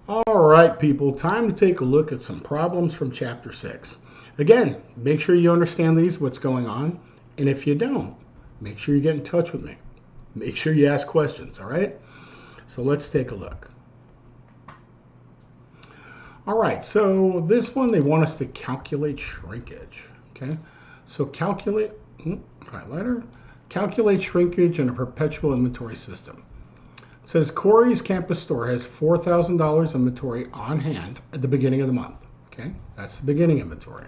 All right, people, time to take a look at some problems from Chapter 6. Again, make sure you understand these, what's going on, and if you don't, make sure you get in touch with me. Make sure you ask questions, all right? So let's take a look. All right, so this one, they want us to calculate shrinkage, okay? So highlighter, calculate shrinkage in a perpetual inventory system. It says Corey's campus store has $4,000 inventory on hand at the beginning of the month. Okay, that's the beginning inventory.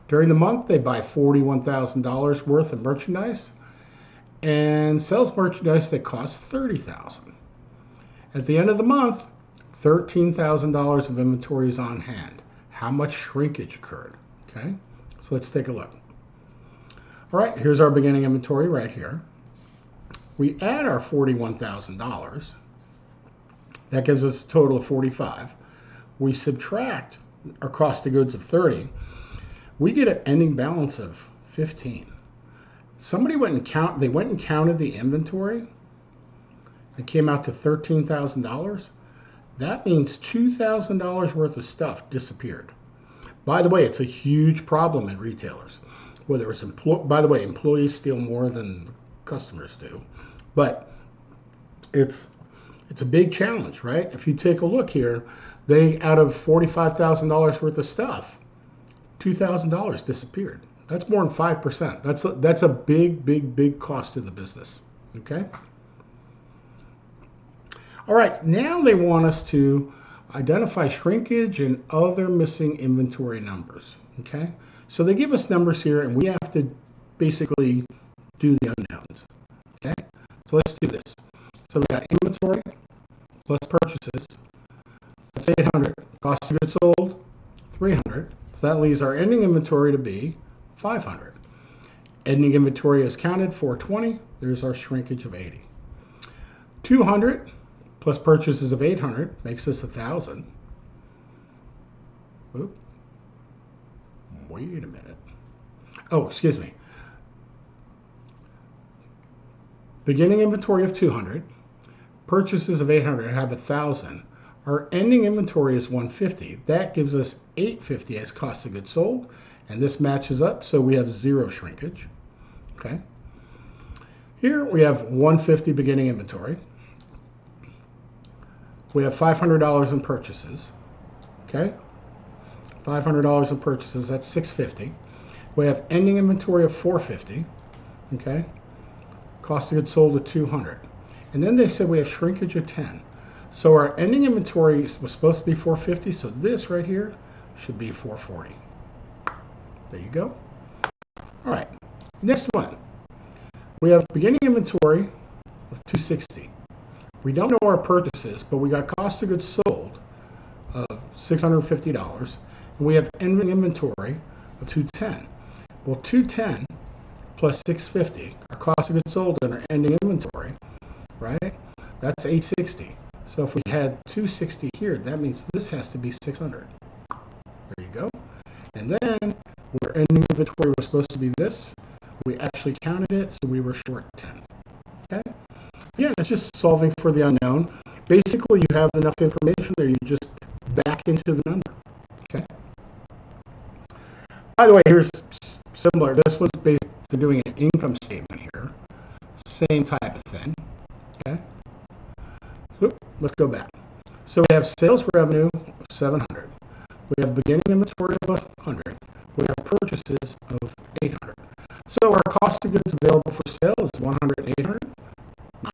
During the month, they buy $41,000 worth of merchandise and sells merchandise that costs $30,000. At the end of the month, $13,000 of inventory is on hand. How much shrinkage occurred? Okay, so let's take a look. All right, here's our beginning inventory right here. We add our $41,000. That gives us a total of $45,000. We subtract our cost of goods of $30,000. We get an ending balance of $15,000. Somebody went and counted the inventory. It came out to $13,000. That means $2,000 worth of stuff disappeared. By the way, it's a huge problem in retailers. Whether it's by the way, employees steal more than customers do. But it's a big challenge, right? If you take a look here, they out of $45,000 worth of stuff, $2,000 disappeared. That's more than 5%. That's a big cost to the business. Okay. All right. Now they want us to identify shrinkage and other missing inventory numbers. Okay. So they give us numbers here, and we have to basically do the unknowns. Okay. So let's do this. So we got inventory plus purchases. That's 800. Cost of goods sold, 300. So that leaves our ending inventory to be 500. Ending inventory is counted, 420. There's our shrinkage of 80. 200 plus purchases of 800 makes us 1,000. Oop. Wait a minute. Oh, excuse me. Beginning inventory of 200, purchases of 800 have 1,000. Our ending inventory is 150. That gives us 850 as cost of goods sold, and this matches up, so we have zero shrinkage. Okay. Here we have 150 beginning inventory. We have $500 in purchases. Okay. $500 in purchases. That's 650. We have ending inventory of 450. Okay. Cost of goods sold at 200. And then they said we have shrinkage of 10. So our ending inventory was supposed to be 450, so this right here should be 440. There you go. All right, next one. We have beginning inventory of 260. We don't know our purchases, but we got cost of goods sold of $650, and we have ending inventory of 210. Well, 210 plus 650, our cost of goods sold and our ending inventory, right? That's 860. So if we had 260 here, that means this has to be 600. There you go. And then our ending inventory was supposed to be this. We actually counted it, so we were short 10. Okay? Yeah, it's just solving for the unknown. Basically, you have enough information there, you just back into the number. Okay? By the way, here's similar. This was based on doing an income statement here. Same type of thing. Okay? Oop, let's go back. So we have sales revenue of 700. We have beginning inventory of 100. We have purchases of 800. So our cost of goods available for sale is 100, 800,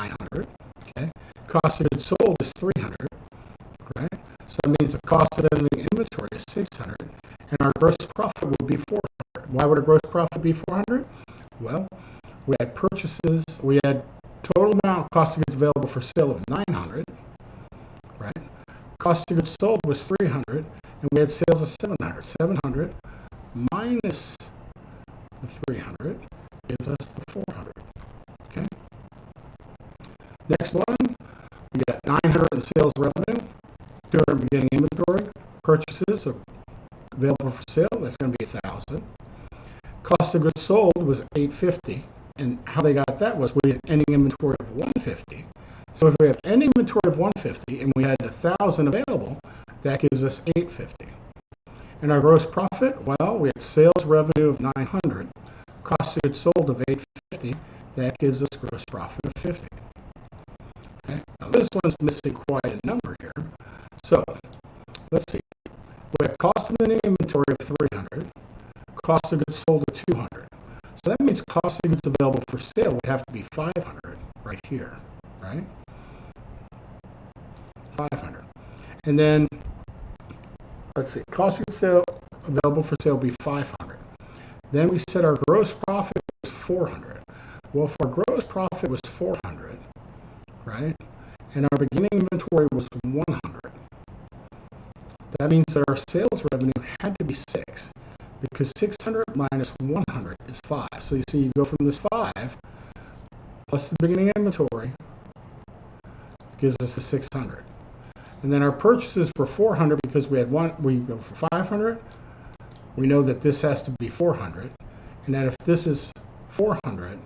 900. Okay. Cost of goods sold is 300. Right. So that means the cost of ending inventory is 600, and our gross profit would be 400. Why would our gross profit be 400? Well, we had purchases. We had total amount cost of goods available for sale of 900. Right. Cost of goods sold was 300, and we had sales of 700. 700 minus the 300 gives us the 400. Okay. Next one, we got 900 in sales revenue, 200 beginning inventory, purchases available for sale. That's going to be 1,000. Cost of goods sold was 850, and how they got that was we had ending inventory of 150. So if we have ending inventory of 150 and we had 1,000 available, that gives us 850. And our gross profit, well, we had sales revenue of 900, cost of goods sold of 850. That gives us gross profit of 50. Okay. Now this one's missing quite a number here. So let's see. We have cost of ending inventory of 300, cost of goods sold of 200. So that means cost of goods available for sale would have to be 500 right here, right? 500. And then, let's see, cost of goods sale available for sale would be 500. Then we said our gross profit was 400. Well, if our gross profit was 400, right, and our beginning inventory was 100, that means that our sales revenue had to be 6, because 600 minus 100 is 5. So you see, you go from this 5 plus the beginning inventory gives us the 600. And then our purchases were 400 because we go for 500. We know that this has to be 400, and that if this is 400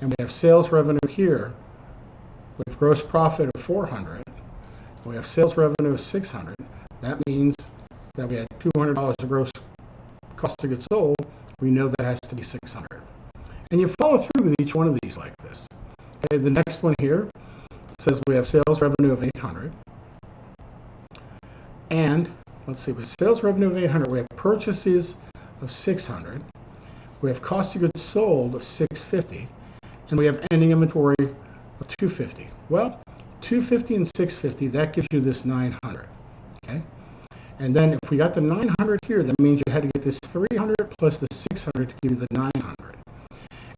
and we have sales revenue here with gross profit of 400, we have sales revenue of 600. That means that we had $200 of gross cost of goods sold. We know that has to be 600. And you follow through with each one of these like this. Okay, the next one here says we have sales revenue of 800. And let's see, with sales revenue of 800, we have purchases of 600. We have cost of goods sold of 650. And we have ending inventory of 250. Well, 250 and 650, that gives you this 900. Okay? And then if we got the 900 here, that means you had to get this 300 plus the 600 to give you the 900.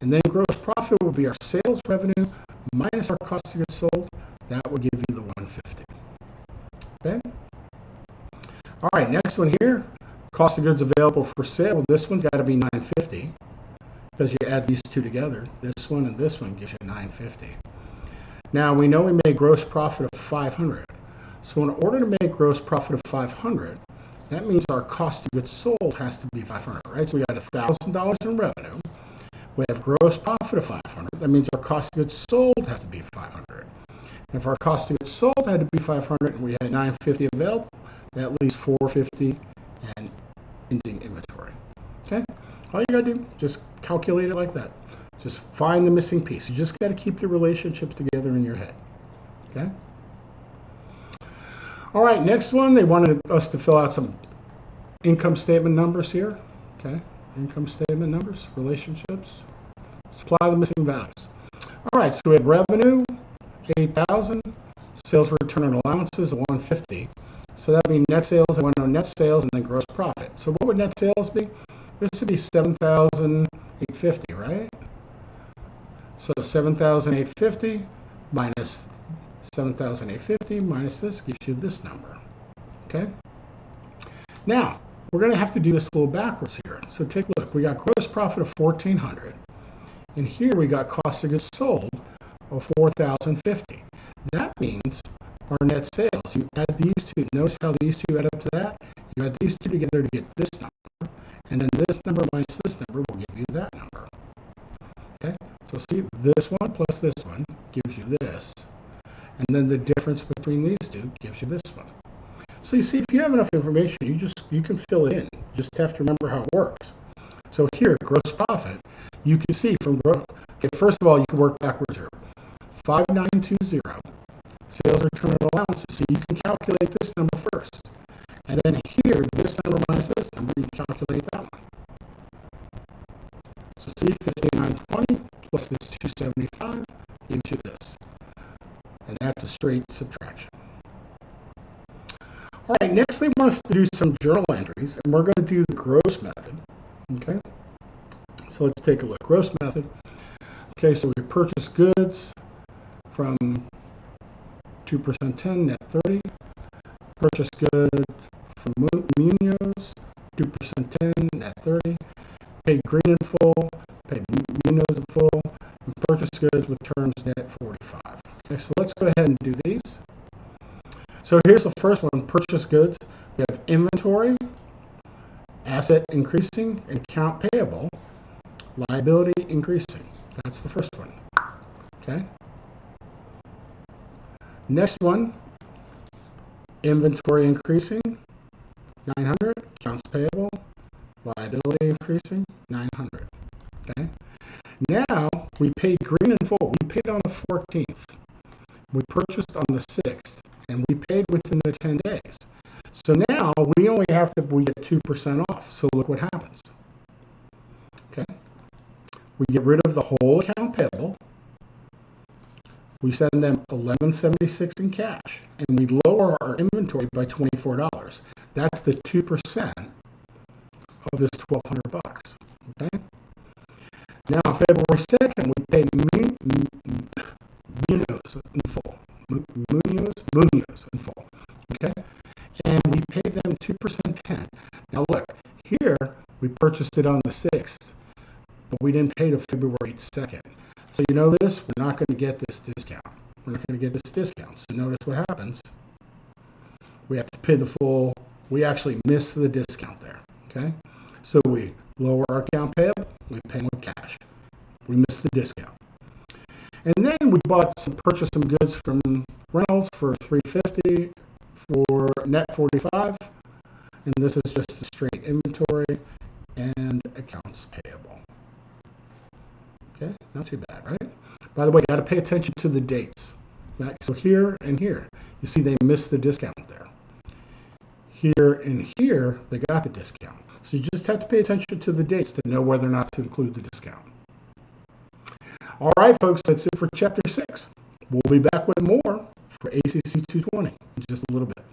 And then gross profit would be our sales revenue minus our cost of goods sold. That would give you the 150. Okay? All right, next one here, cost of goods available for sale. This one's got to be 950 because you add these two together. This one and this one gives you 950. Now we know we made gross profit of 500. So in order to make gross profit of 500, that means our cost of goods sold has to be 500, right? So we got $1,000 in revenue. We have gross profit of 500. That means our cost of goods sold has to be 500. And if our cost of goods sold had to be 500 and we had 950 available, that leaves 450 and ending inventory. Okay? All you got to do, just calculate it like that. Just find the missing piece. You just got to keep the relationships together in your head. Okay? All right, next one, they wanted us to fill out some income statement numbers here. Okay, income statement numbers, relationships, supply the missing values. All right, so we have revenue, 8,000, sales return on allowances of 150. So that would be net sales, I want to know net sales and then gross profit. So what would net sales be? This would be 7,850, right? So 7,850 minus 7,850 minus this gives you this number. Okay? Now, we're going to have to do this a little backwards here. So take a look. We got gross profit of 1,400. And here we got cost of goods sold of 4,050. That means our net sales. You add these two. Notice how these two add up to that? You add these two together to get this number. And then this number minus this number will give you that number. Okay? So see, this one plus this one gives you this. And then the difference between these two gives you this one. So you see, if you have enough information, you can fill it in. You just have to remember how it works. So here, gross profit, you can see from gross. Okay, first of all, you can work backwards here. 5920, sales return on allowances. So you can calculate this number first. And then here, this number minus this number, you can calculate that one. So see, 5920 plus this 275 gives you this. And that's a straight subtraction. All right, next they want us to do some journal entries, and we're going to do the gross method. Okay, so let's take a look. Gross method. Okay, so we purchase goods from 2% 10, net 30. Purchase goods from Munoz, 2% 10, net 30. Paid green in full, paid Munoz in full, and purchase goods with terms net 45. Okay, so let's go ahead and do these. So here's the first one, purchase goods. We have inventory, asset increasing, and account payable, liability increasing. That's the first one. Okay? Next one, inventory increasing, 900. Accounts payable, liability increasing, 900. Okay. Now we paid green in full. We paid on the 14th. We purchased on the 6th, and we paid within the 10 days. So now we only have to, we get 2% off. So look what happens. Okay. We get rid of the whole account payable. We send them $11.76 in cash, and we lower our inventory by $24. That's the 2% of this $1,200. Okay. Now, on February 2nd, we paid Munoz in full. Munoz in full. Okay? And we paid them 2% 10. Now, look, here we purchased it on the 6th, but we didn't pay till February 2nd. So, you know this? We're not going to get this discount. We're not going to get this discount. So, notice what happens. We have to pay the full. We actually miss the discount there. Okay? So, we lower our account payable. We pay with cash. We missed the discount. And then we purchased some goods from Reynolds for $350 for net $45. And this is just a straight inventory and accounts payable. Okay, not too bad, right? By the way, you got to pay attention to the dates. Right? So here and here, you see they missed the discount there. Here and here, they got the discount. So you just have to pay attention to the dates to know whether or not to include the discount. All right, folks, that's it for Chapter 6. We'll be back with more for ACC 220 in just a little bit.